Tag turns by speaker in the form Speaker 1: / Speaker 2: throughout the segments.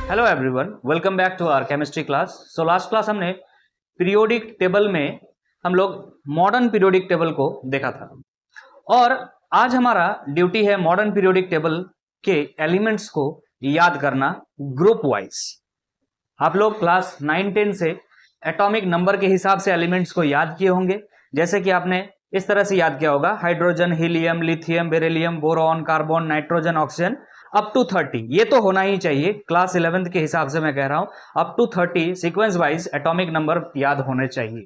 Speaker 1: Hello everyone, welcome back to our chemistry class. So last class हमने periodic table में हम लोग modern periodic table को देखा था और आज हमारा ड्यूटी है मॉडर्न पीरियोडिक टेबल के एलिमेंट्स को याद करना ग्रुप वाइज। आप लोग क्लास 9-10 से एटॉमिक नंबर के हिसाब से एलिमेंट्स को याद किए होंगे, जैसे कि आपने इस तरह से याद किया होगा: hydrogen, helium, lithium, beryllium, boron, carbon, nitrogen, oxygen up to 30। ये तो होना ही चाहिए, क्लास 11th के हिसाब से मैं कह रहा हूं up to 30 sequence wise atomic number याद होने चाहिए।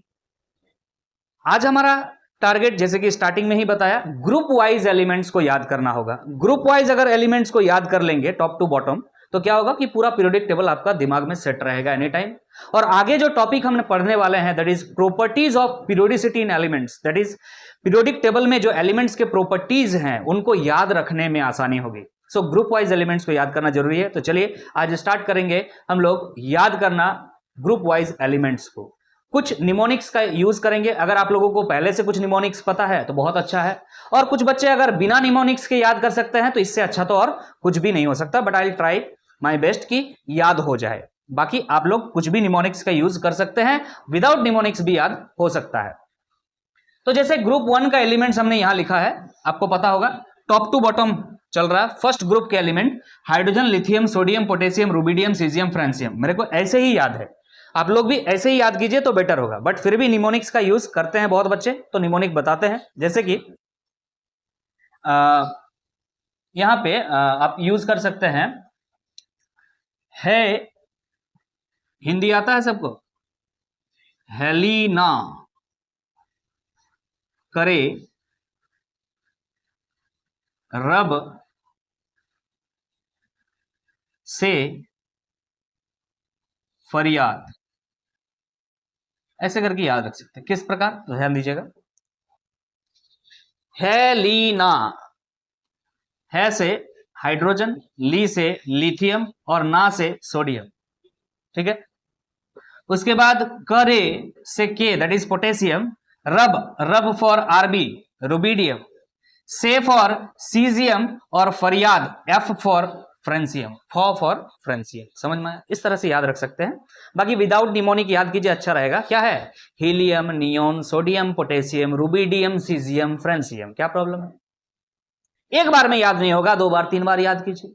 Speaker 1: आज हमारा टारगेट, जैसे कि स्टार्टिंग में ही बताया, ग्रुप वाइज एलिमेंट्स को याद करना होगा। ग्रुप वाइज अगर एलिमेंट्स को याद कर लेंगे टॉप टू बॉटम, तो क्या होगा कि पूरा पीरियोडिक टेबल आपका दिमाग में सेट रहेगा एनी टाइम। और आगे जो टॉपिक हमने पढ़ने वाले हैं, that is properties of periodicity in elements, that is periodic table में जो एलिमेंट्स के प्रॉपर्टीज हैं उनको याद रखने में आसानी होगी। सो ग्रुप वाइज एलिमेंट्स को याद करना जरूरी है। तो चलिए आज स्टार्ट करेंगे हम लोग याद करना ग्रुप वाइज एलिमेंट्स को। कुछ निमोनिक्स का यूज करेंगे। अगर आप लोगों को पहले से कुछ निमोनिक्स पता है तो बहुत अच्छा है, और कुछ बच्चे अगर बिना निमोनिक्स के याद कर सकते हैं तो इससे अच्छा तो और कुछ भी नहीं हो सकता, but I will try my best कि याद हो जाए। बाकी आप लोग कुछ भी निमोनिक्स का यूज कर सकते हैं, विदाउट निमोनिक्स भी याद हो सकता है। तो जैसे ग्रुप 1 का एलिमेंट्स हमने यहां लिखा है, आपको पता होगा टॉप टू बॉटम चल रहा है। फर्स्ट ग्रुप के element hydrogen, lithium, sodium, potassium, rubidium, caesium, francium. मेरे को ऐसे ही याद है, आप लोग भी ऐसे ही याद कीजिए तो बेटर होगा, बट फिर भी निमोनिक्स का यूज करते हैं बहुत बच्चे, तो निमोनिक बताते हैं। जैसे कि यहां पे आप यूज कर सकते हैं है, हिंदी आता है सबको? हेलिना, करे, रब से फरियाद, ऐसे करके याद रख सकते हैं। किस प्रकार, तो ध्यान दीजिएगा। हेलिना, है से हाइड्रोजन, ली से लिथियम और ना से सोडियम, ठीक है। उसके बाद करे से के, दैट इज पोटेशियम, रब फॉर आरबी, रुबिडियम, से फॉर सीजियम और फरियाद F for francium, for francium. समझ में आया? इस तरह से याद रख सकते हैं। बाकी विदाउट निमोनिक याद कीजिए, अच्छा रहेगा। क्या है? Helium, neon, sodium, potassium, rubidium, caesium, francium. क्या प्रॉब्लम है? एक बार में याद नहीं होगा, 2 बार 3 बार याद कीजिए।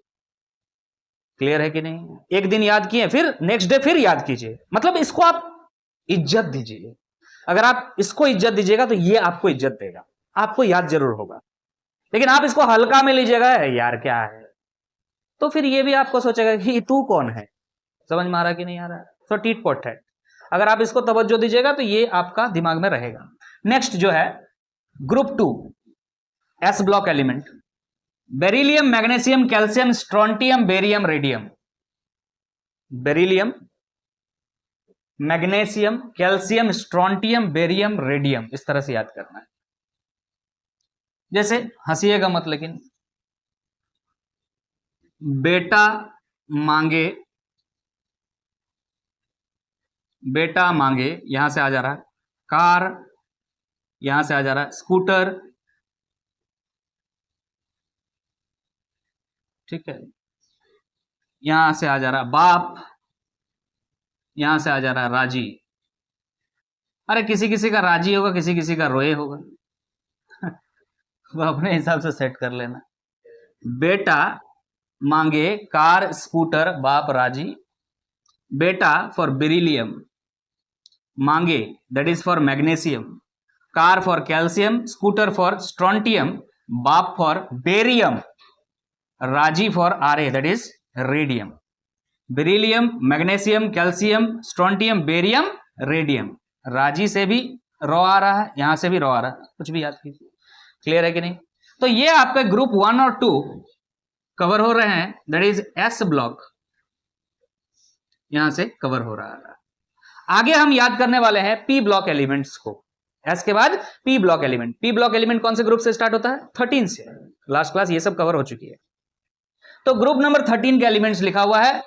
Speaker 1: क्लियर है कि नहीं? एक दिन याद किए, फिर नेक्स्ट डे फिर याद कीजिए। मतलब इसको आप इज्जत दीजिए। अगर आप इसको इज्जत दीजिएगा तो ये आपको इज्जत देगा, आपको याद जरूर होगा। लेकिन आप इसको हल्का में लीजिएगा, यार क्या है, तो फिर ये भी आपको सोचेगा कि तू कौन है। समझ में आ रहा कि नहीं आ रहा? तो टीट पॉट है। अगर आप इसको तवज्जो दीजिएगा तो ये आपका दिमाग में रहेगा। नेक्स्ट जो है group 2 S block element, beryllium, magnesium, calcium, strontium, barium, radium. Beryllium, magnesium, calcium, strontium, barium, radium. इस तरह से याद करना है। जैसे हंसीएगा मत, लेकिन बेटा मांगे, बेटा मांगे यहां से आ जा रहा है, कार यहां से आ जा रहा है, स्कूटर, ठीक है, यहां से आ जा रहा है बाप, यहां से आ जा रहा है राजी। अरे किसी किसी का राजी होगा, किसी किसी का रोए होगा वो अपने हिसाब से सेट कर लेना। बेटा मांगे, कार, स्कूटर, बाप राजी। बेटा फॉर बेरिलियम, मांगे that is for magnesium, car for calcium, scooter for strontium, बाप फॉर बेरियम, राजी for R that is radium. Beryllium, magnesium, calcium, strontium, barium, radium. राजी से भी रॉ आ रहा है, यहां से भी रॉ आ रहा है, कुछ भी याद कीजिए। क्लियर है कि नहीं? तो ये आपके ग्रुप 1 और 2 कवर हो रहे हैं, दैट इज एस ब्लॉक, यहां से कवर हो रहा है। आगे हम याद करने वाले हैं पी ब्लॉक एलिमेंट्स को। एस के बाद P block element. P block element कौन से ग्रुप से स्टार्ट होता है? 13 से। लास्ट क्लास ये सब कवर हो चुकी है। तो ग्रुप नंबर 13 के एलिमेंट्स लिखा हुआ है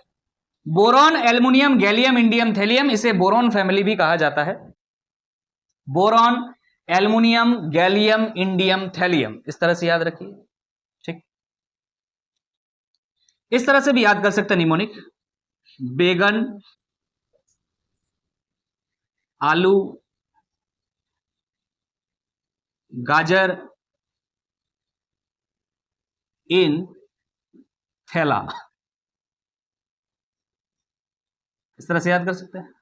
Speaker 1: boron, aluminium, gallium, indium, thallium. इसे बोरॉन फैमिली भी कहा जाता है। Boron, aluminium, gallium, indium, thallium, इस तरह से याद रखिए, ठीक। इस तरह से भी याद कर सकते हैं निमोनिक। बैगन, आलू, गाजर इन थैला। इस तरह से याद कर सकते हैं।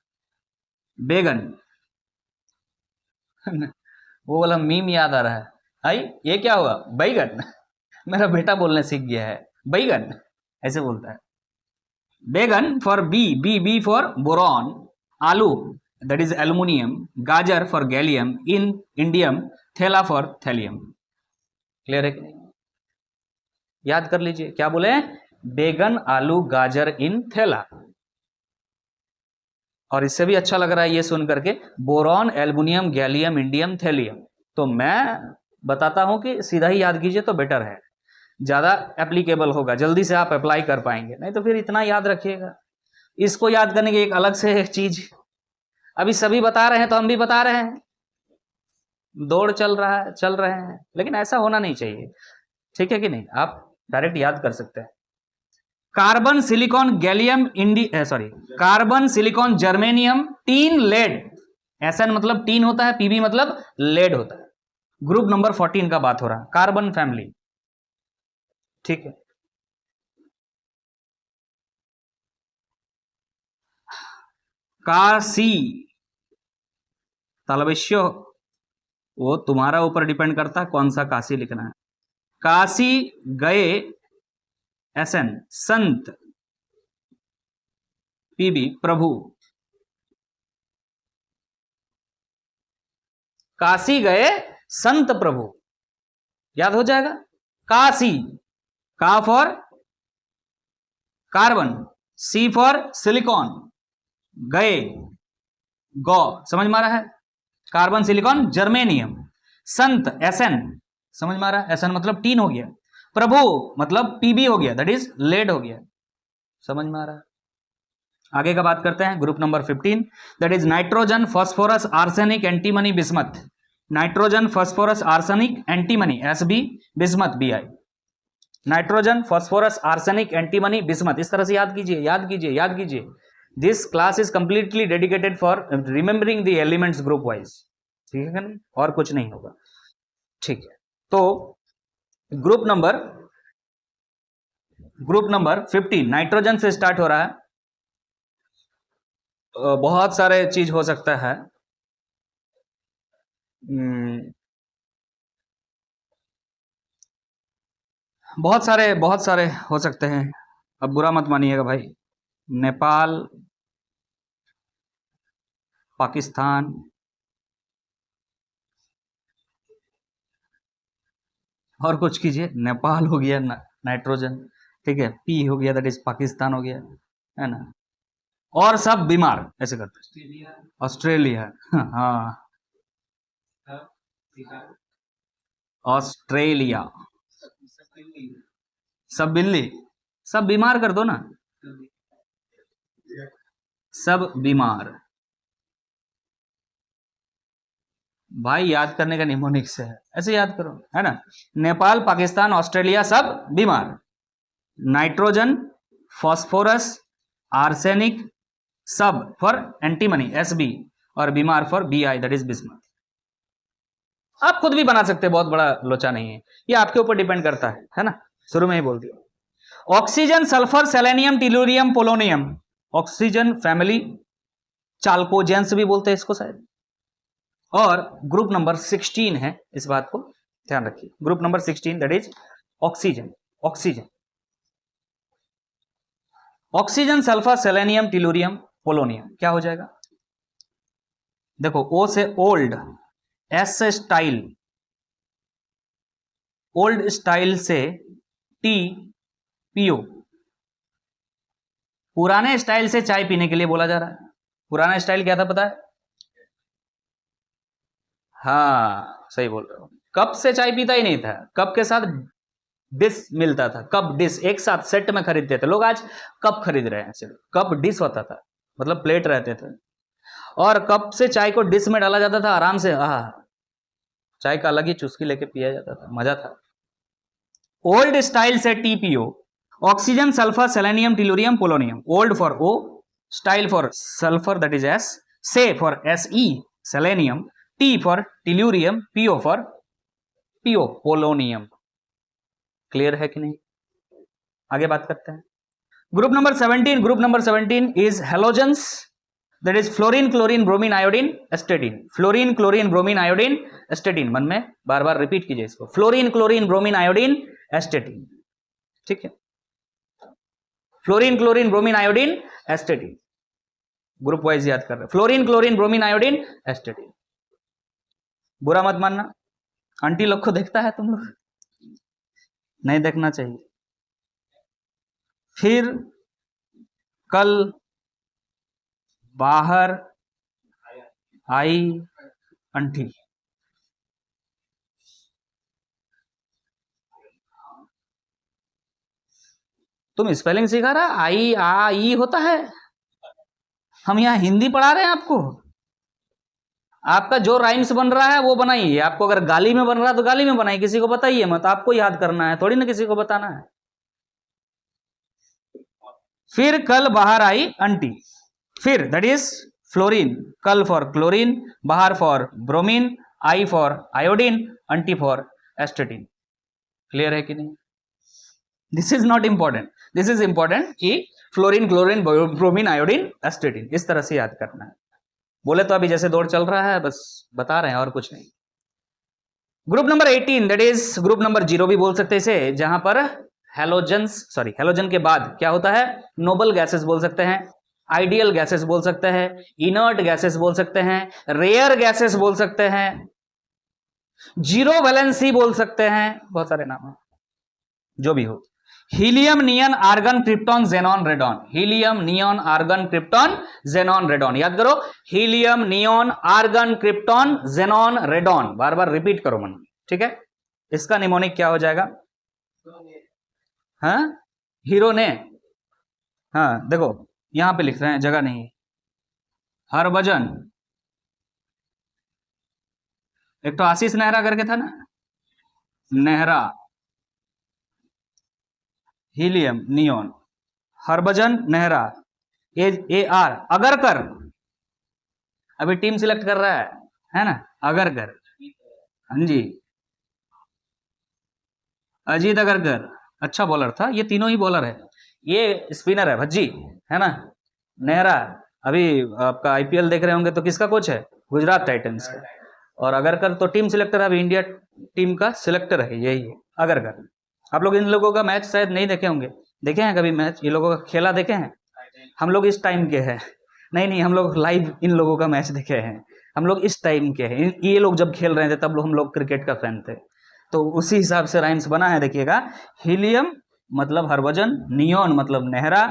Speaker 1: बैगन वो वाला मीम याद आ रहा है, आई ये क्या हुआ बैगन। मेरा बेटा बोलने सीख गया है बैगन, ऐसे बोलता है। बैगन for B, B for boron, आलू दैट इज एल्युमिनियम, गाजर फॉर गैलियम, इन इंडियम, थैला फॉर थैलियम। क्लियर है कि नहीं? याद कर लीजिए क्या बोले, बैगन, आलू, गाजर इन थैला। और इससे भी अच्छा लग रहा है ये सुन करके, boron, aluminium, gallium, indium, thallium. तो मैं बताता हूं कि सीधा ही याद कीजिए तो बेटर है, ज्यादा एप्लीकेबल होगा, जल्दी से आप अप्लाई कर पाएंगे। नहीं तो फिर इतना याद रखिएगा, इसको याद करने की एक अलग से एक चीज। अभी सभी बता रहे हैं तो हम भी बता रहे हैं, दौड़ चल रहे हैं, लेकिन ऐसा होना नहीं चाहिए। ठीक है कि नहीं? आप डायरेक्ट याद कर सकते हैं। Carbon, silicon, gallium, carbon, silicon, germanium, tin, lead. S N मतलब टीन होता है, पीबी मतलब लेड होता है। ग्रुप नंबर 14 का बात हो रहा है, कार्बन फैमिली। ठीक है, काशी तलवेश्य, वो तुम्हारा ऊपर डिपेंड करता है कौन सा काशी लिखना है। काशी गए, एसएन संत, पीबी प्रभु। काशी गए संत प्रभु, याद हो जाएगा। काशी, का for carbon, C for silicon, गए गौ, समझ में आ रहा है। कार्बन, सिलिकॉन, जर्मेनियम, संत एसएन, समझ में आ रहा है। एसएन मतलब टीन हो गया, प्रभु मतलब पीबी हो गया, दैट इज लेड हो गया, समझ में आ रहा है। आगे का बात करते हैं, group number 15 that is nitrogen, phosphorus, arsenic, antimony, bismuth. Nitrogen, phosphorus, arsenic, antimony, SB, bismuth, BI. Nitrogen, phosphorus, arsenic, antimony, bismuth. इस तरह से याद कीजिए, याद कीजिए, याद कीजिए। This class is completely dedicated for remembering the elements group wise. ठीक है ना, और कुछ नहीं होगा। ठीक है, तो ग्रुप नंबर 15 नाइट्रोजन से स्टार्ट हो रहा है। बहुत सारे चीज हो सकता है। बहुत सारे हो सकते हैं, अब बुरा मत मानिएगा भाई। नेपाल, पाकिस्तान, और कुछ कीजिए। नेपाल हो गया नाइट्रोजन, ठीक है। पी हो गया, दैट इज पाकिस्तान हो गया, है ना। और सब बीमार ऐसे करते। ऑस्ट्रेलिया, हाँ ऑस्ट्रेलिया, सब बिल्ली, सब बीमार कर दो ना, सब बीमार। भाई याद करने का निमोनिक्स है, ऐसे याद करो, है ना। नेपाल, पाकिस्तान, ऑस्ट्रेलिया, सब बीमार। नाइट्रोजन, फास्फोरस, आर्सेनिक, सब फॉर एंटीमनी, एसबी, और बीमार for BI, that is bismuth. आप खुद भी बना सकते हैं, बहुत बड़ा लोचा नहीं है, ये आपके ऊपर डिपेंड करता है ना। शुरू में ही बोल दिया। Oxygen, sulphur, selenium, tellurium, polonium. Oxygen family, chalcogens भी बोलते हैं इसको शायद। और ग्रुप नंबर 16 है, इस बात को ध्यान रखिए। Group number 16 that is oxygen. Oxygen, oxygen, sulphur, selenium, tellurium, polonium, क्या हो जाएगा? देखो, ओ से ओल्ड, एस से स्टाइल, ओल्ड स्टाइल से टी, पीओ। पुराने स्टाइल से चाय पीने के लिए बोला जा रहा है। पुराना स्टाइल क्या था पता है? हाँ सही बोल रहे हो, कप से चाय पीता ही नहीं था, कप के साथ डिश मिलता था। कप डिश एक साथ सेट में खरीदते थे लोग। आज कप खरीद रहे हैं, सिर्फ कप डिश होता था, मतलब प्लेट रहते थे, और कप से चाय को डिश में डाला जाता था, आराम से चाय का अलग ही चुस्की लेके पिया जाता था, मजा था। ओल्ड स्टाइल से TPO, oxygen, sulphur, selenium, tellurium, polonium. Old for O, style for sulphur that is S, से for Se selenium, T for tellurium, PO for PO polonium. Clear है कि नहीं? आगे बात करते हैं। Group number 17 is halogens, that is fluorine, chlorine, bromine, iodine, एस्टेटिन। Fluorine, chlorine, bromine, iodine, एस्टेटिन। मन में बार बार रिपीट कीजिए इसको, फ्लोरीन, क्लोरीन, ब्रोमीन, आयोडीन, एस्टेटिन। ठीक है, fluorine, chlorine, bromine, iodine, एस्टेटिन। Group wise याद कर रहे हैं, फ्लोरीन, क्लोरीन, ब्रोमीन, आयोडीन, एस्टेटिन। बुरा मत मानना, आंटी लोग को देखता है तुम लोग, नहीं देखना चाहिए। फिर कल बाहर आई अंटी। तुम स्पेलिंग सिखा रहा, आई आ ई होता है। हम यहाँ हिंदी पढ़ा रहे हैं आपको। आपका जो राइम्स बन रहा है वो बनाइए। आपको अगर गाली में बन रहा है तो गाली में बनाइए, किसी को बताइए मत। आपको याद करना है, थोड़ी ना किसी को बताना है। फिर कल बाहर आई अंटी। फिर दैट इज फ्लोरीन, कल फॉर क्लोरीन, बाहर फॉर ब्रोमीन, आई for iodine, aunty for astatine. Clear है कि नहीं? This is not important, this is important कि fluorine, chlorine, bromine, iodine, astatine, इस तरह से याद करना है। बोले तो अभी जैसे दौड़ चल रहा है बस बता रहे हैं और कुछ नहीं। Group number 18 that is group number 0 भी बोल सकते हैं इसे, जहां पर हेलोजन के बाद क्या होता है? नोबल गैसेस बोल सकते हैं, आइडियल गैसेस बोल सकते हैं, इनर्ट गैसेस बोल सकते हैं, रेयर गैसेस बोल सकते हैं, जीरो वैलेंसी बोल सकते हैं, बहुत सारे नाम है, जो भी हो। Helium, neon, argon, krypton, xenon, radon. Helium, neon, argon, krypton, xenon, radon. याद करो, helium, neon, argon, krypton, xenon, radon. बार बार रिपीट करो मन। ठीक है, इसका निमोनिक क्या हो जाएगा? हाँ, हीरो ने। हाँ देखो यहां पे लिख रहे हैं, जगह नहीं। हरभजन, एक तो आशीष नेहरा करके था ना, Nehra, helium, neon, Harbhajan, Nehra, AR, Agarkar. अभी टीम सिलेक्ट कर रहा है ना, अगरकर। हाँ जी, अजीत अगरकर अच्छा बॉलर था। ये तीनों ही बॉलर है, ये स्पिनर है भज्जी, है ना। नेहरा अभी आपका IPL देख रहे होंगे तो किसका कोच है? गुजरात टाइटंस का। और अगरकर तो टीम सिलेक्टर है, अभी इंडिया टीम का सिलेक्टर है, यही है अगरकर। आप लोग इन लोगों का मैच शायद नहीं देखे होंगे, देखे हैं कभी मैच? ये लोगों का खेला देखे हैं? हम लोग इस टाइम के हैं, नहीं हम लोग लाइव इन लोगों का मैच देखे हैं। हम लोग इस टाइम के हैं, ये लोग जब खेल रहे थे तब हम लोग क्रिकेट का फैन थे, तो उसी हिसाब से राइम्स बना है। देखिएगा, हीलियम मतलब हरभजन, नियॉन मतलब Nehra,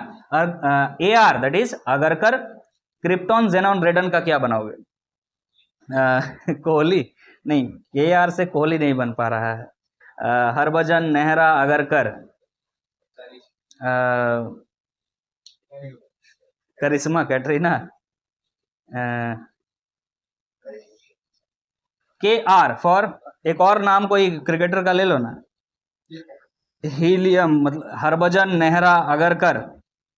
Speaker 1: AR that is Agarkar, krypton, xenon, रेडन का क्या बनाओगे? कोहली नहीं, AR से कोहली नहीं बन पा रहा है। हरभजन, नेहरा, अगरकर, करिश्मा, कैटरीना, KR फॉर एक और नाम कोई क्रिकेटर का ले लो ना। हीलियम मतलब हरभजन, नेहरा, अगरकर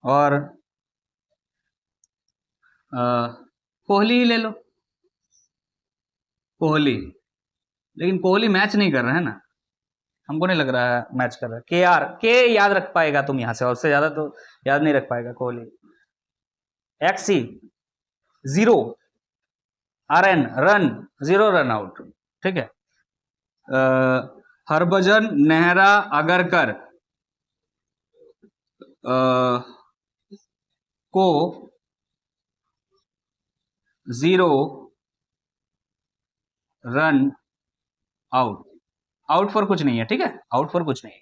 Speaker 1: और कोहली ही ले लो, कोहली। लेकिन कोहली मैच नहीं कर रहा है ना, हमको नहीं लग रहा है मैच कर रहा है। KR, के याद रख पाएगा तुम यहां से, और उससे ज्यादा तो याद नहीं रख पाएगा Kohli. XC 0, RN run, 0 run out. ठीक है, हरभजन, नेहरा, अगरकर को 0 रन आउट। आउट फॉर कुछ नहीं है, ठीक है, आउट फॉर कुछ नहीं,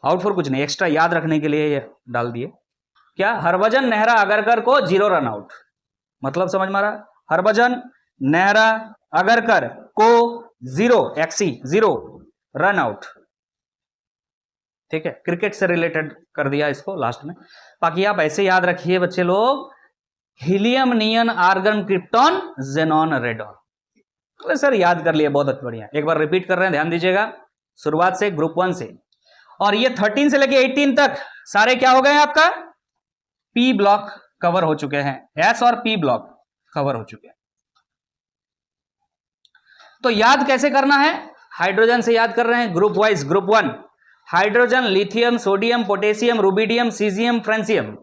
Speaker 1: आउट फॉर कुछ नहीं, एक्स्ट्रा याद रखने के लिए ये डाल दिए। क्या? हरभजन, नेहरा, अगरकर को 0 रन आउट, मतलब समझ मारा? हरभजन, नेहरा, अगरकर को 0 XC 0 रन आउट। ठीक है, क्रिकेट से रिलेटेड कर दिया इसको लास्ट में। बाकी आप ऐसे याद रखिए बच्चे लोग, helium, neon, argon, krypton, xenon, radon. तो सर याद कर लिया, बहुत बढ़िया। एक बार रिपीट कर रहे हैं, ध्यान दीजिएगा, शुरुआत से ग्रुप 1 से। और ये 13 से लेके 18 तक सारे क्या हो गए हैं आपका पी ब्लॉक कवर हो चुके हैं, एस और पी ब्लॉक कवर हो चुके हैं। तो याद कैसे करना है, हाइड्रोजन से याद कर रहे हैं group wise. Group 1 hydrogen, lithium, sodium, potassium, rubidium, caesium, francium,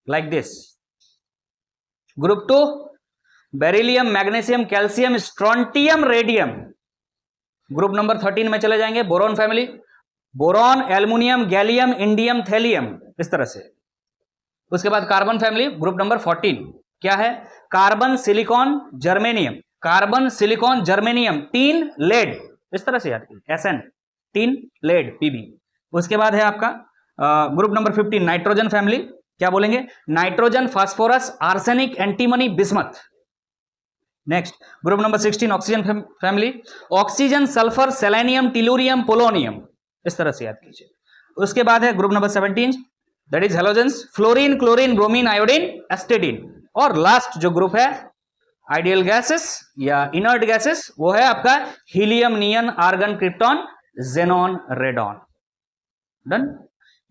Speaker 1: like this. Group 2 beryllium, magnesium, calcium, strontium, radium. Group number 13 में चले जाएंगे, boron family, boron, aluminium, gallium, indium, thallium, इस तरह से। उसके बाद कार्बन फैमिली, ग्रुप नंबर 14 क्या है, carbon, silicon, germanium, carbon, silicon, germanium, tin, lead, इस तरह से याद कीजिए, एसएन, टीन, लेड, पीबी। उसके बाद है आपका ग्रुप नंबर 15 नाइट्रोजन फैमिली, क्या बोलेंगे, nitrogen, phosphorus, arsenic, antimony, bismuth. Next group number 16 oxygen family, oxygen, sulphur, selenium, tellurium, polonium, इस तरह से याद कीजिए। उसके बाद है group number 17 that is halogens, fluorine, chlorine, bromine, iodine, astatine. और लास्ट जो ग्रुप है आइडियल गैसेस या इनर्ट गैसेस, वो है आपका helium, neon, argon, krypton, xenon, radon. Done.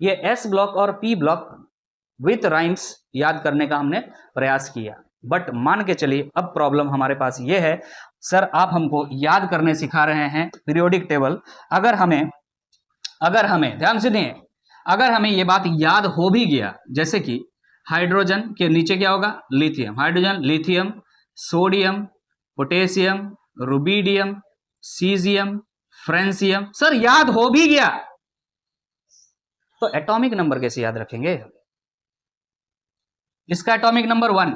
Speaker 1: ये एस ब्लॉक और पी ब्लॉक विथ राइम्स याद करने का हमने प्रयास किया, बट मान के चलिए अब प्रॉब्लम हमारे पास ये है, सर आप हमको याद करने सिखा रहे हैं पीरियोडिक टेबल, अगर हमें ध्यान से सुनिए, अगर हमें ये बात याद हो भी गया, जैसे कि हाइड्रोजन के नीचे क्या होगा, lithium, hydrogen, lithium, sodium, potassium, rubidium, caesium, francium, sir याद हो भी गया, तो एटॉमिक नंबर कैसे याद रखेंगे, इसका एटॉमिक नंबर 1,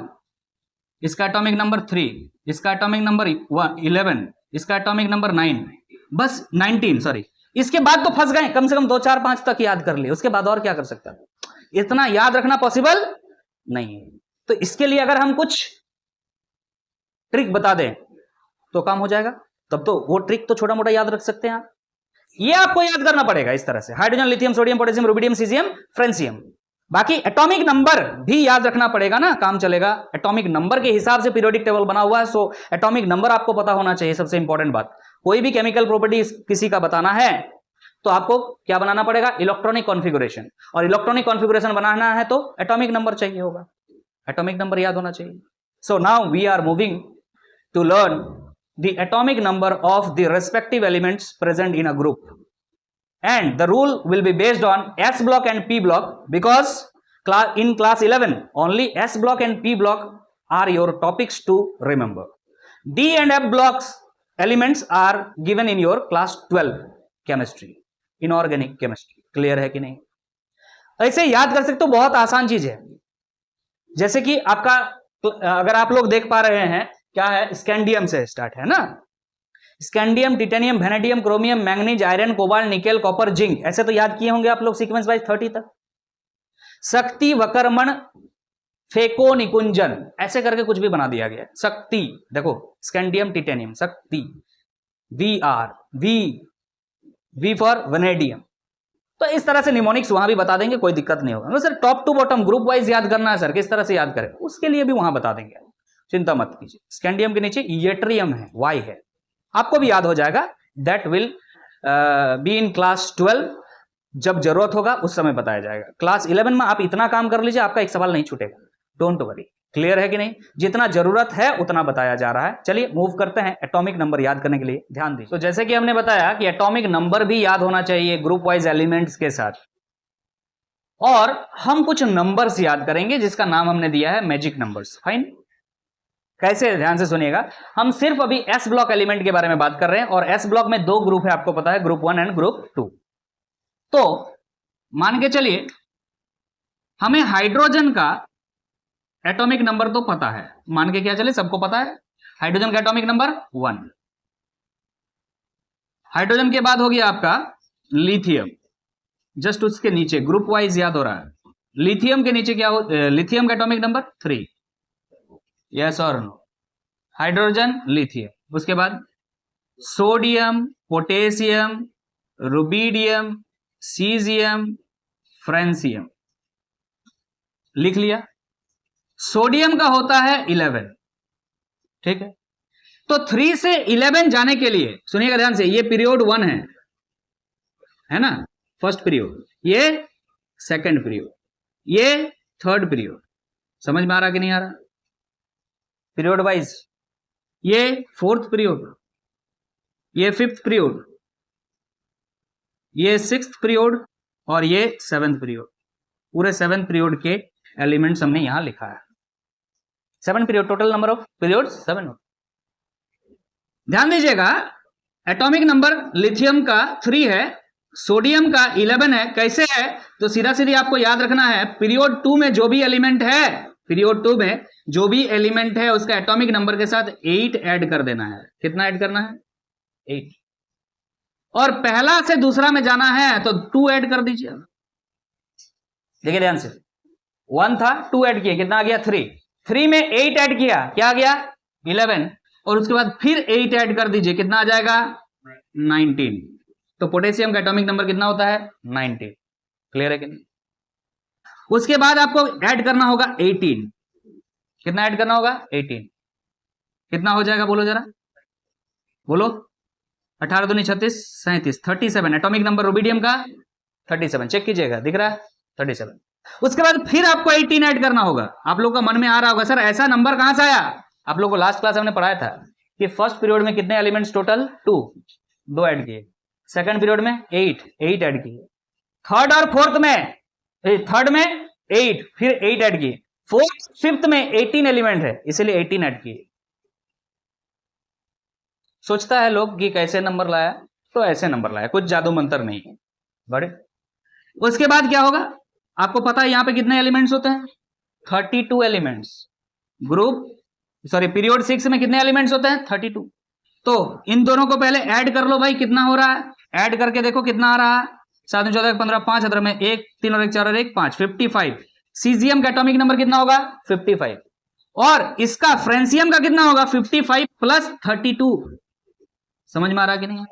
Speaker 1: इसका एटॉमिक नंबर 3, इसका एटॉमिक नंबर 11, इसका एटॉमिक नंबर 9, बस 19, सॉरी, इसके बाद तो फंस गए, कम से कम 2 4 5 तक याद कर लिए, उसके बाद और क्या कर सकता है, इतना याद रखना पॉसिबल नहीं है। तो इसके लिए अगर हम कुछ ट्रिक बता दें तो काम हो जाएगा, तब तो वो ट्रिक तो छोटा मोटा याद रख सकते हैं आप, ये आपको याद करना पड़ेगा इस तरह से, hydrogen, lithium, sodium, potassium, rubidium, caesium, francium. बाकी एटॉमिक नंबर भी याद रखना पड़ेगा ना, काम चलेगा, एटॉमिक नंबर के हिसाब से पीरियोडिक टेबल बना हुआ है, सो एटॉमिक नंबर आपको पता होना चाहिए, सबसे इंपॉर्टेंट बात। कोई भी केमिकल प्रॉपर्टी किसी का बताना है तो आपको क्या बनाना पड़ेगा, इलेक्ट्रॉनिक कॉन्फ़िगरेशन, और इलेक्ट्रॉनिक कॉन्फ़िगरेशन बनाना है तो एटॉमिक नंबर चाहिए होगा, एटॉमिक नंबर याद होना चाहिए। So now we are moving to learn the atomic number of the respective elements present in a group, and the rule will be based on S block and P block, because in class 11 only S block and P block are your topics to remember. D and F blocks elements are given in your class 12 chemistry, inorganic chemistry. clear है कि नहीं, ऐसे याद कर सकते हो, बहुत आसान चीज है। जैसे कि आपका अगर आप लोग देख पा रहे हैं क्या है, स्कैंडियम से स्टार्ट है ना, scandium, titanium, vanadium, chromium, manganese, iron, cobalt, nickel, copper, zinc, ऐसे तो याद किए होंगे आप लोग सीक्वेंस वाइज 30 तक। शक्ति, वक्रमण, फेको, निकुंजन, ऐसे करके कुछ भी बना दिया गया। शक्ति देखो, स्कैंडियम, टिटेनियम, शक्ति, V R, V for vanadium, तो इस तरह से निमोनिक्स वहां भी बता देंगे, कोई दिक्कत नहीं होगा। Sir top to bottom group wise याद करना है सर, किस तरह से याद करें, उसके लिए भी वहां बता देंगे, चिंता मत कीजिए। स्कैंडियम के नीचे येट्रियम है, वाई है, आपको भी याद हो जाएगा, that will be in class 12, जब जरूरत होगा उस समय बताया जाएगा। क्लास 11 में आप इतना काम कर लीजिए, आपका एक सवाल नहीं छूटेगा, डोंट वरी। क्लियर है कि नहीं, जितना जरूरत है उतना बताया जा रहा है। चलिए मूव करते हैं एटॉमिक नंबर याद करने के लिए, ध्यान दीजिए। तो जैसे कि हमने बताया कि एटॉमिक नंबर भी याद होना चाहिए ग्रुप वाइज एलिमेंट्स के साथ, और हम कुछ नंबर्स याद करेंगे जिसका नाम हमने दिया है मैजिक नंबर्स। फाइन, कैसे, ध्यान से सुनिएगा। हम सिर्फ अभी एस ब्लॉक एलिमेंट के बारे में बात कर रहे हैं, और एस ब्लॉक में 2 ग्रुप है, आपको पता है, ग्रुप 1 एंड ग्रुप 2। तो मान के चलिए हमें हाइड्रोजन का एटॉमिक नंबर तो पता है, मान के क्या चले, सबको पता है हाइड्रोजन का एटॉमिक नंबर 1। हाइड्रोजन के बाद हो गया आपका लिथियम, जस्ट उसके नीचे ग्रुप वाइज याद हो रहा है, लिथियम के नीचे क्या हो, लिथियम का एटॉमिक नंबर 3, यस और नो, हाइड्रोजन, लिथियम। उसके बाद sodium, potassium, rubidium, caesium, francium, लिख लिया। सोडियम का होता है 11, ठीक है। तो 3 से 11 जाने के लिए सुनिएगा ध्यान से, ये पीरियड 1 है ना, फर्स्ट पीरियड, ये सेकंड पीरियड, ये थर्ड पीरियड। समझ में आ रहा कि नहीं आ रहा? पीरियड वाइज, ये फोर्थ पीरियड, ये फिफ्थ पीरियड, ये सिक्स्थ पीरियड और ये सेवेंथ पीरियड। पूरे सेवेंथ पीरियड के एलिमेंट्स हमने यहां लिखा है। 7 period, total number of period 7। ध्यान दीजिएगा, एटॉमिक नंबर लिथियम का 3 है, सोडियम का 11 है। कैसे है? तो सीधा सीधी आपको याद रखना है, पीरियड 2 में जो भी एलिमेंट है, पीरियड 2 में जो भी एलिमेंट है उसका एटॉमिक नंबर के साथ 8 ऐड कर देना है। कितना ऐड करना है? 8। और पहला से दूसरा में जाना है तो 2 ऐड कर दीजिए। देखिए ध्यान से, 1 था, 2 ऐड किए, कितना आ गया? 3। 3 में 8 ऐड किया, क्या आ गया? 11। और उसके बाद फिर 8 ऐड कर दीजिए, कितना आ जाएगा? 19। तो पोटेशियम का एटॉमिक नंबर कितना होता है? 19। क्लियर है कि नहीं? उसके बाद आपको ऐड करना होगा 18। कितना ऐड करना होगा? 18। कितना हो जाएगा बोलो जरा, बोलो। 18 दूनी 36, 37, 37 एटॉमिक नंबर रुबिडियम का 37। चेक कीजिएगा, दिख रहा है 37। उसके बाद फिर आपको 18 ऐड करना होगा। आप लोगों का मन में आ रहा होगा, सर ऐसा नंबर कहां से आया? आप लोगों को लास्ट क्लास हमने पढ़ाया था कि फर्स्ट पीरियड में कितने एलिमेंट्स टोटल? 2 ऐड किए। सेकंड पीरियड में 8 ऐड किए। थर्ड और फोर्थ में, थर्ड में 8, फिर 8 ऐड किए। फोर्थ फिफ्थ में 18 एलिमेंट है, इसलिए 18 ऐड किए। सोचता है लोग कि कैसे नंबर लाया, तो ऐसे नंबर लाया, कुछ जादू मंत्र नहीं है बड़े। उसके बाद क्या होगा? आपको पता है यहां पे कितने एलिमेंट्स होते हैं? 32 एलिमेंट्स। पीरियड 6 में कितने एलिमेंट्स होते हैं? 32। तो इन दोनों को पहले ऐड कर लो भाई, कितना हो रहा है? ऐड करके देखो कितना आ रहा है। 7 14 15 5 17 में 1 3 और 1 4 और 1 5, 55। सीजियम का एटॉमिक नंबर कितना होगा? 55। और इसका फ्रेंसियम का कितना होगा? 55 प्लस 32। समझ में आ रहा कि नहीं?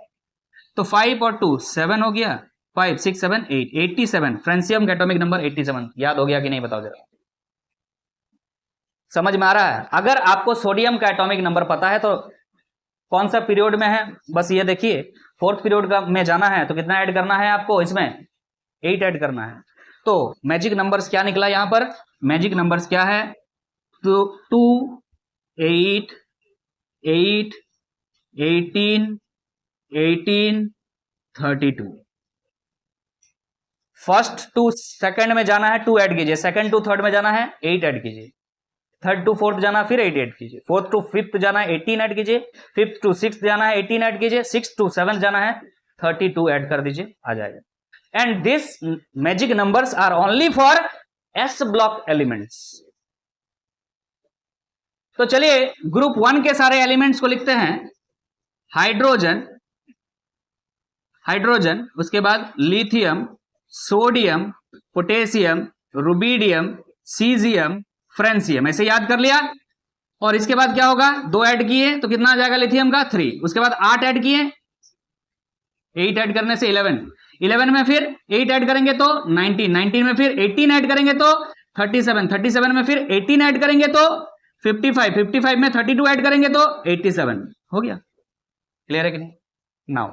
Speaker 1: तो 5 और 2 7 हो गया, 5 6 7 8, 87। फ्रेंसियम का एटॉमिक नंबर 87। याद हो गया कि नहीं बताओ जरा, समझ में आ रहा है? अगर आपको सोडियम का एटॉमिक नंबर पता है तो कौन सा पीरियड में है, बस ये देखिए, फोर्थ पीरियड का में जाना है तो कितना ऐड करना है आपको? इसमें 8 ऐड करना है। तो मैजिक नंबर्स क्या निकला यहां पर? मैजिक नंबर्स क्या है? तो 2 8 8 18 18 32। फर्स्ट टू सेकंड में जाना है 2 ऐड कीजिए, सेकंड टू थर्ड में जाना है 8 ऐड कीजिए, थर्ड टू फोर्थ जाना फिर 8 ऐड कीजिए, फोर्थ टू फिफ्थ जाना है 18 ऐड कीजिए, फिफ्थ टू सिक्स जाना है 18 ऐड कीजिए, सिक्स टू सेवन जाना है 32 ऐड कर दीजिए, आ जाएगा। And this magic numbers are only for S block elements. तो चलिए ग्रुप 1 के सारे एलिमेंट्स को लिखते हैं। हाइड्रोजन, उसके बाद lithium, sodium, potassium, rubidium, caesium, francium, ऐसे याद कर लिया। और इसके बाद क्या होगा? 2 ऐड किए तो कितना आ जाएगा लिथियम का? 3। उसके बाद 8 ऐड किए, 8 ऐड करने से 11, 11 में फिर 8 ऐड करेंगे तो 19, 19 में फिर 18 ऐड करेंगे तो 37, 37 में फिर 18 ऐड करेंगे तो 55, 55 में 32 ऐड करेंगे तो 87। हो गया? क्लियर है कि नहीं? नाउ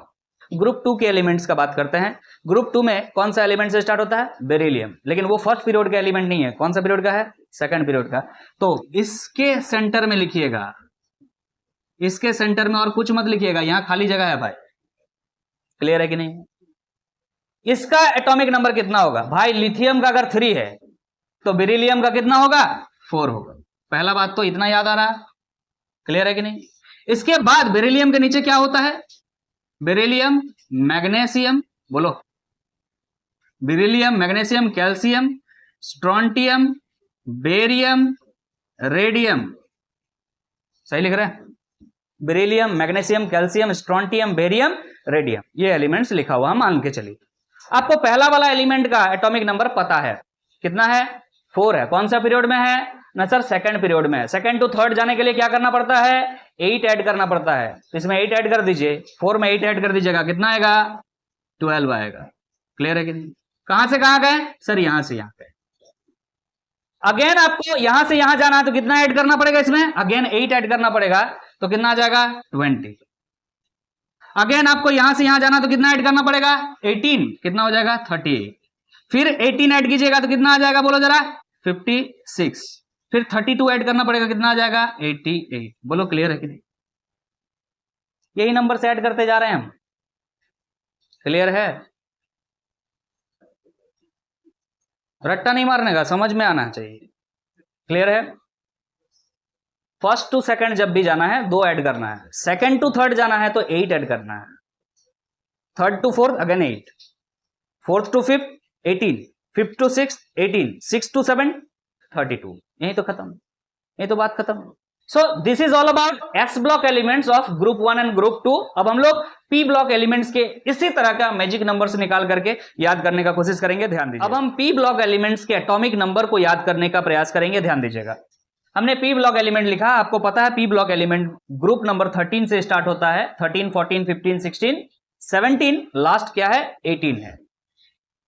Speaker 1: ग्रुप 2 के एलिमेंट्स का बात करते हैं। ग्रुप 2 में कौन सा एलिमेंट से स्टार्ट होता है? बेरिलियम। लेकिन वो फर्स्ट पीरियड का एलिमेंट नहीं है। कौन सा पीरियड का है? सेकंड पीरियड का। तो इसके सेंटर में लिखिएगा, इसके सेंटर में और कुछ मत लिखिएगा, यहां खाली जगह है भाई। क्लियर है कि नहीं? इसका एटॉमिक नंबर कितना होगा भाई? लिथियम का अगर 3 है तो बेरिलियम का कितना होगा? 4 होगा। पहला बात तो इतना याद आ रहा है। क्लियर है कि नहीं? इसके बाद बेरिलियम के नीचे क्या होता है? बेरिलियम, मैग्नीशियम, बोलो। Beryllium, magnesium, calcium, strontium, barium, radium. सही लिख रहे हैं? Beryllium, magnesium, calcium, strontium, barium, radium, ये एलिमेंट्स लिखा हुआ मान के चलिए। आपको पहला वाला एलिमेंट का एटॉमिक नंबर पता है, कितना है? 4 है। कौन सा पीरियड में है? ना सर सेकंड पीरियड में है। सेकंड टू थर्ड जाने के लिए क्या करना पड़ता है? 8 ऐड करना पड़ता है। तो इसमें 8 ऐड कर दीजिए, 4 में 8 ऐड कर दीजिएगा, कितना आएगा? 12 आएगा। क्लियर है कि नहीं? कहां से कहां गए सर? यहां से यहां गए। अगेन आपको यहां से यहां जाना है तो कितना ऐड करना पड़ेगा? इसमें अगेन 8 ऐड करना पड़ेगा, तो कितना आ जाएगा? 20। अगेन आपको यहां से यहां जाना तो कितना ऐड करना पड़ेगा 18, कितना हो जाएगा 38, फिर 18 ऐड कीजिएगा तो कितना आ जाएगा बोलो जरा 56, फिर 32 ऐड करना पड़ेगा, कितना आ जाएगा 88। बोलो क्लियर है कि नहीं? यही नंबर से ऐड करते जा रहे हैं हम, क्लियर है? रट्टा नहीं मारने का, समझ में आना चाहिए, क्लियर है? फर्स्ट टू सेकंड जब भी जाना है 2 ऐड करना है, सेकंड टू थर्ड जाना है तो 8 ऐड करना है, third to fourth again 8, fourth to fifth 18, fifth to six 18, six to seven 32। यही तो खत्म, यही तो बात खत्म। So this is all about S block elements of group 1 and group 2। अब हम लोग पी ब्लॉक एलिमेंट्स के इसी तरह का मैजिक नंबर से निकाल करके याद करने का कोशिश करेंगे, ध्यान दीजिए। अब हम पी ब्लॉक एलिमेंट्स के एटॉमिक नंबर को याद करने का प्रयास करेंगे, ध्यान दीजिएगा। हमने पी ब्लॉक एलिमेंट लिखा, आपको पता है P block element group number 13 से स्टार्ट होता है, 13, 14, 15, 16, 17, लास्ट क्या है 18 है।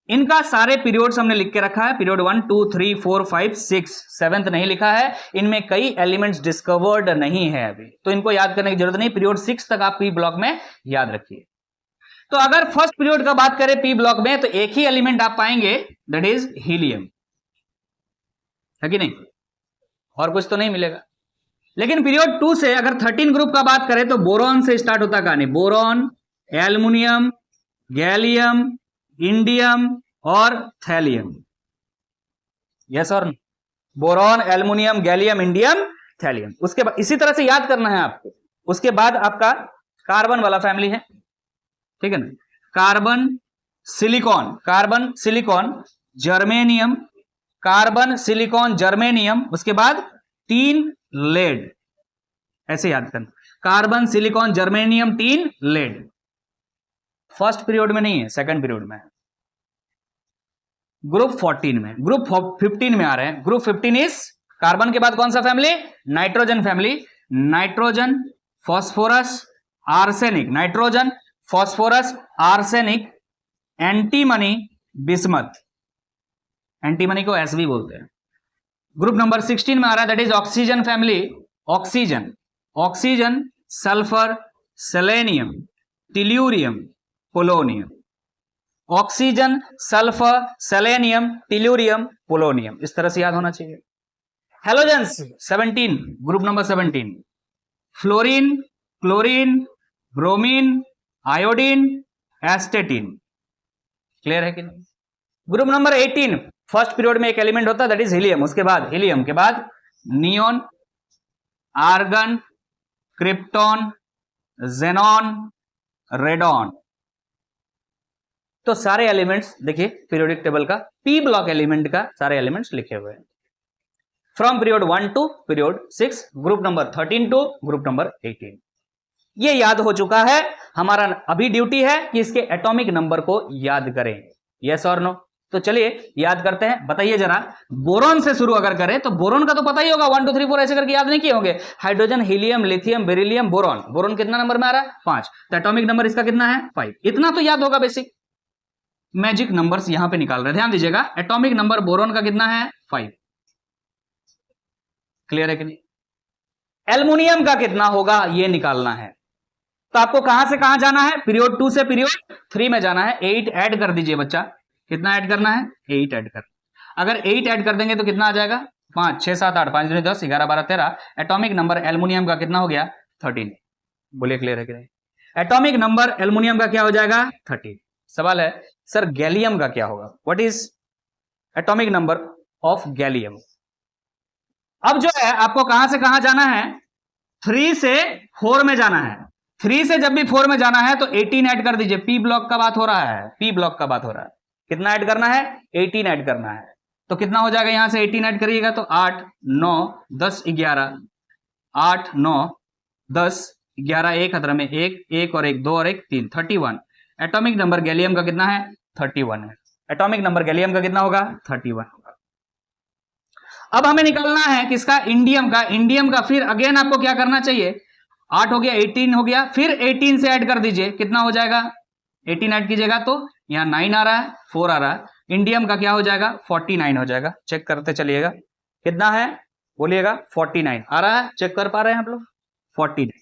Speaker 1: इनका सारे पीरियड्स हमने लिख के रखा है, पीरियड 1, 2, 3, 4, 5, 6, 7th नहीं लिखा है। इनमें कई एलिमेंट्स डिस्कवर्ड नहीं है अभी, तो इनको याद करने की जरूरत नहीं। पीरियड 6 तक आप पी ब्लॉक में याद रखिए। तो अगर फर्स्ट पीरियड का बात करें पी ब्लॉक में, तो एक ही एलिमेंट आप पाएंगे, दैट इज हीलियम, है कि नहीं? और कुछ तो नहीं मिलेगा। लेकिन पीरियड 2 से अगर 13 ग्रुप का बात करें तो बोरॉन से स्टार्ट होता कहानी, बोरॉन, एल्युमिनियम, गैलियम, इंडियम और थैलियम। यस और boron, aluminium, gallium, indium, thallium. उसके बाद इसी तरह से याद करना है आपको। उसके बाद आपका कार्बन वाला फैमिली है, ठीक है ना? Carbon, silicon, carbon, silicon, germanium, carbon, silicon, germanium, उसके बाद 3 लेड, ऐसे याद करना, carbon, silicon, germanium, 3 lead. First period में नहीं है, सेकंड पीरियड में है, ग्रुप 14 में, ग्रुप 15 में आ रहे हैं। ग्रुप 15 इज कार्बन के बाद कौन सा family? Nitrogen family, nitrogen, phosphorus, arsenic, nitrogen, phosphorus, arsenic, antimony, bismuth, antimony को एस भी बोलते हैं। ग्रुप नंबर 16 में आ रहा है, that is oxygen family, oxygen, oxygen, sulphur, selenium, tellurium, polonium, oxygen, sulphur, selenium, tellurium, polonium. इस तरह से याद होना चाहिए। Halogens 17, group number 17, fluorine, chlorine, bromine, iodine, astatine. Clear है कि नहीं? ग्रुप नंबर 18, फर्स्ट पीरियड में एक एलिमेंट होता है, दैट इज हीलियम। उसके बाद हीलियम के बाद neon, argon, krypton, xenon, radon. तो सारे एलिमेंट्स देखिए पीरियोडिक टेबल का, पी ब्लॉक एलिमेंट का सारे एलिमेंट्स लिखे हुए हैं, from period 1 to period 6, group number 13 to group number 18। ये याद हो चुका है। हमारा अभी ड्यूटी है कि इसके एटॉमिक नंबर को याद करें, यस और नो? तो चलिए याद करते हैं। बताइए जरा, बोरॉन से शुरू अगर करें तो बोरॉन का तो पता ही होगा, 1 2 3 4 ऐसे करके याद नहीं किए होंगे। Hydrogen, helium, lithium, beryllium, boron. Boron कितना नंबर में आ रहा है? 5। तो एटॉमिक नंबर इसका कितना है? 5। इतना तो याद होगा बेसिक। मैजिक नंबर्स यहां पे निकाल रहे हैं, ध्यान दीजिएगा। एटॉमिक नंबर बोरॉन का कितना है? 5। क्लियर है कि नहीं? एल्युमिनियम का कितना होगा ये निकालना है। तो आपको कहां से कहां जाना है? पीरियड 2 से पीरियड 3 में जाना है। 8 ऐड कर दीजिए बच्चा। कितना ऐड करना है? 8 ऐड कर। अगर 8 ऐड कर देंगे तो कितना आ जाएगा? 5, 6, 7, 8, 5, 10, 11, 12, 13। एटॉमिक नंबर एल्युमिनियम का कितना हो गया? 13। बोलिए क्लियर है कि नहीं? एटॉमिक नंबर एल्युमिनियम का क्या हो जाएगा? 13। सवाल है सर गैलियम का क्या होगा? What is atomic number of gallium? अब जो है आपको कहां से कहां जाना है? 3 से 4 में जाना है। 3 से जब भी 4 में जाना है तो 18 ऐड कर दीजिए। पी ब्लॉक का बात हो रहा है, पी ब्लॉक का बात हो रहा है। कितना ऐड करना है? 18 ऐड करना है। तो कितना हो जाएगा? यहां से 18 ऐड करिएगा तो 8, 9, 10, 11, 8, 9, 10, 11, 1 खतरा में 1, 1 और 1, 2 और 1, 3, 31। एटॉमिक नंबर गैलियम का कितना है? 31 है। एटॉमिक नंबर गैलियम का कितना होगा? 31 होगा। अब हमें निकालना है किसका? इंडियम का। इंडियम का फिर अगेन आपको क्या करना चाहिए? 8 हो गया, 18 हो गया, फिर 18 से ऐड कर दीजिए। कितना हो जाएगा? 18 ऐड कीजिएगा तो यहां 9 आ रहा है, 4 आ रहा है। इंडियम का क्या हो जाएगा? 49 हो जाएगा। चेक करते चलिएगा कितना है, बोलिएगा। 49 आ रहा है, चेक कर पा रहे हैं आप लोग? 49।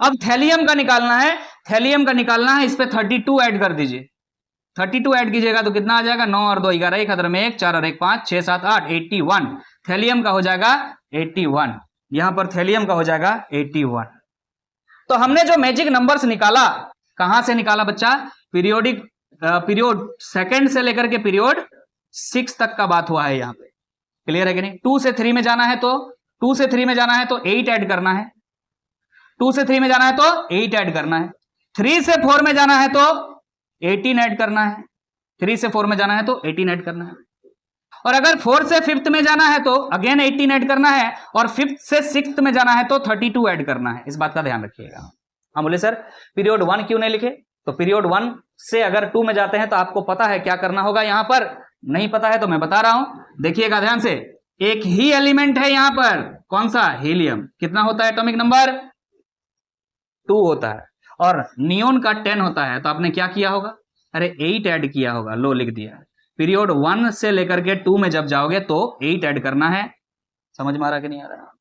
Speaker 1: अब थैलियम का निकालना है, थैलियम का निकालना है, इस पे 32 ऐड कर दीजिए। 32 ऐड कीजिएगा तो कितना आ जाएगा, 9 और 2 11, 1 खतर में 1, 4 और 1 5, 6 7 8, 81। थैलियम का हो जाएगा 81, यहां पर थैलियम का हो जाएगा 81। तो हमने जो मैजिक नंबर्स निकाला, कहां से निकाला बच्चा, पीरियोडिक पीरियड सेकंड से लेकर के पीरियड 6 तक का बात हुआ है यहां पे। क्लियर है कि नहीं? 2 से 3 में जाना है तो 2 से 3 में जाना है तो 8 ऐड करना है, 2 से 3 में जाना है तो 8 ऐड करना है, 3 से 4 में जाना है तो 18 ऐड करना है, 3 से 4 में जाना है तो 18 ऐड करना है, और अगर 4 से 5th में जाना है तो अगेन 18 ऐड करना है, और 5th से 6th में जाना है तो 32 ऐड करना है। इस बात का ध्यान रखिएगा। हम बोले सर पीरियड 1 क्यों नहीं लिखे, तो पीरियड 1 से अगर 2 में जाते हैं तो आपको पता है क्या करना होगा, यहां पर नहीं पता है तो मैं बता रहा हूं, देखिएगा ध्यान से। एक ही एलिमेंट है यहां पर, कौन सा, हीलियम। कितना होता है एटॉमिक नंबर, 2 होता है, और नियोन का 10 होता है, तो आपने क्या किया होगा, अरे 8 ऐड किया होगा, लो लिख दिया। पीरियड 1 से लेकर के 2 में जब जाओगे तो 8 ऐड करना है। समझ में आ रहा कि नहीं आ रहा?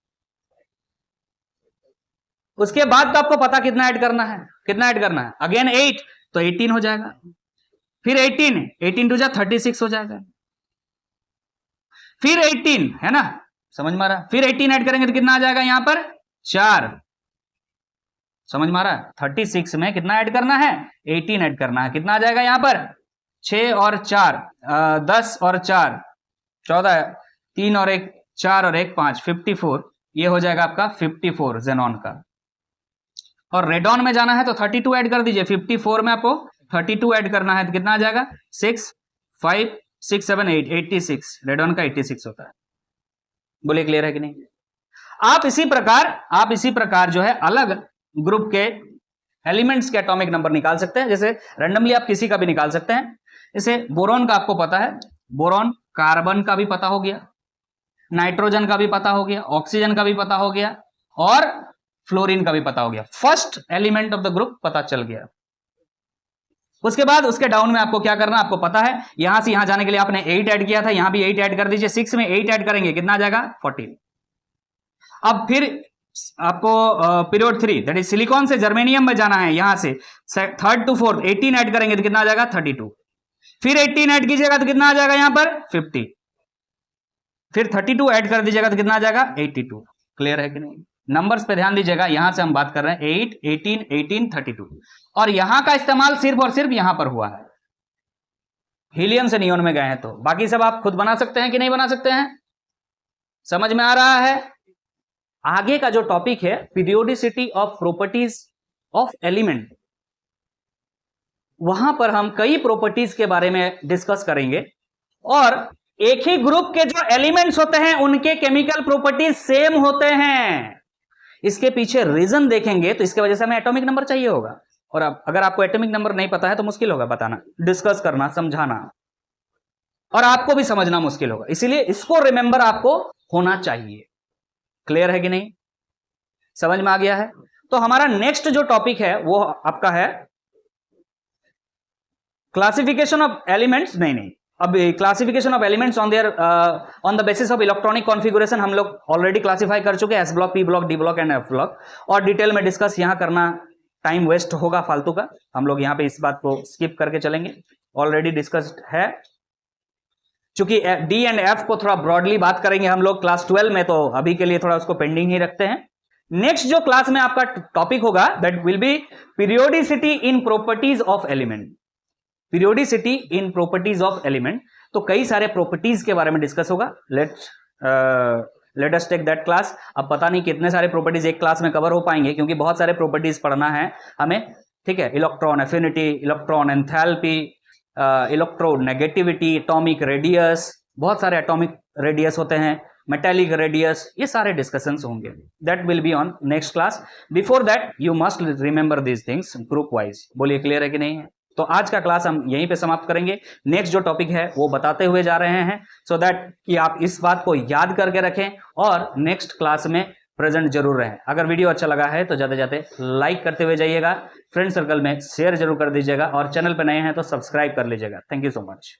Speaker 1: उसके बाद तो आपको पता कितना ऐड करना है, कितना ऐड करना है, अगेन 8 तो 18 हो जाएगा, फिर 18 टू जा 36 हो जाएगा, फिर 18 है ना, समझ में आ रहा, फिर 18 ऐड करेंगे तो कितना आ जाएगा यहां पर 4। समझ में आ रहा, 36 में कितना ऐड करना है, 18 ऐड करना है, कितना आ जाएगा यहां पर 6 और 4 10 और 4 14, 3 और 1 4 और 1 5, 54, ये हो जाएगा आपका 54 जेनॉन का। और रेडॉन में जाना है तो 32 ऐड कर दीजिए, 54 में आपको 32 ऐड करना है तो कितना आ जाएगा 6 5 6 7 8, 86, रेडॉन का 86 होता है। बोलिए क्लियर है कि नहीं? आप इसी प्रकार जो है अलग ग्रुप के एलिमेंट्स के एटॉमिक नंबर निकाल सकते हैं, जैसे रैंडमली आप किसी का भी निकाल सकते हैं। जैसे बोरॉन का आपको पता है, बोरॉन कार्बन का भी पता हो गया, नाइट्रोजन का भी पता हो गया, ऑक्सीजन का भी पता हो गया, और फ्लोरीन का भी पता हो गया। First element of the group पता चल गया। उसके बाद उसके डाउन में आपको क्या करना, आपको पता है, यहां से यहां जाने के लिए आपने 8 ऐड किया था, यहां भी 8 ऐड कर दीजिए, 6 में 8 ऐड करेंगे कितना आ जाएगा 14। अब फिर आपको पीरियड 3 दैट इज सिलिकॉन से जर्मेनियम में जाना है, यहां से 3rd to 4th 18 ऐड करेंगे तो कितना आ जाएगा 32, फिर 18 ऐड कीजिएगा तो कितना आ जाएगा यहां पर 50, फिर 32 ऐड कर दीजिएगा तो कितना आ जाएगा 82। क्लियर है कि नहीं? नंबर्स पे ध्यान दीजिएगा, यहां से हम बात कर रहे हैं 8 18 18 32, और यहां का इस्तेमाल सिर्फ और सिर्फ यहां पर हुआ है, हीलियम से नियोन में गए हैं, तो बाकी सब आप खुद बना सकते हैं कि नहीं बना सकते हैं? समझ में आ रहा है? आगे का जो टॉपिक है periodicity of properties of element, वहां पर हम कई प्रॉपर्टीज के बारे में डिस्कस करेंगे, और एक ही ग्रुप के जो एलिमेंट्स होते हैं उनके केमिकल प्रॉपर्टीज सेम होते हैं। इसके पीछे रीजन देखेंगे तो इसके वजह से हमें एटॉमिक नंबर चाहिए होगा, और अब अगर आपको एटॉमिक नंबर नहीं पता है तो मुश्किल होगा बताना, डिस्कस करना, समझाना, और आपको भी समझना मुश्किल होगा, इसीलिए इसको रिमेंबर आपको होना चाहिए। क्लियर है कि नहीं? समझ में आ गया है? तो हमारा नेक्स्ट जो टॉपिक है वो आपका है क्लासिफिकेशन ऑफ एलिमेंट्स, नहीं अब classification of elements on their on the basis of electronic configuration हम लोग ऑलरेडी क्लासिफाई कर चुके हैं, S block, P block, D block and F block, और डिटेल में डिस्कस यहां करना टाइम वेस्ट होगा फालतू का, हम लोग यहां पे इस बात को स्किप करके चलेंगे, ऑलरेडी डिस्कस्ड है। चूंकि डी एंड एफ को थोड़ा ब्रॉडली बात करेंगे हम लोग क्लास 12 में, तो अभी के लिए थोड़ा उसको पेंडिंग ही रखते हैं। नेक्स्ट जो क्लास में आपका टॉपिक होगा that will be periodicity in properties of element, periodicity in properties of element, तो कई सारे प्रॉपर्टीज के बारे में डिस्कस होगा। Let us take that class. अब पता नहीं कितने सारे प्रॉपर्टीज एक क्लास में कवर हो पाएंगे, क्योंकि बहुत सारे प्रॉपर्टीज पढ़ना है हमें, ठीक है, electron affinity, electron enthalpy, electronegativity, atomic radius, बहुत सारे एटॉमिक रेडियस होते हैं, मेटेलिक रेडियस, ये सारे डिस्कशंस होंगे, that will be on next class. Before that you must remember these things group wise. बोलिए क्लियर है कि नहीं है? तो आज का क्लास हम यहीं पे समाप्त करेंगे। नेक्स्ट जो टॉपिक है वो बताते हुए जा रहे हैं, सो दैट कि आप इस बात को याद करके रखें और नेक्स्ट क्लास में प्रेजेंट जरूर रहें। अगर वीडियो अच्छा लगा है तो जाते जाते लाइक करते हुए जाइएगा, फ्रेंड सर्कल में शेयर जरूर कर दीजिएगा, और चैनल पे नए हैं तो सब्सक्राइब कर लीजिएगा। Thank you so much.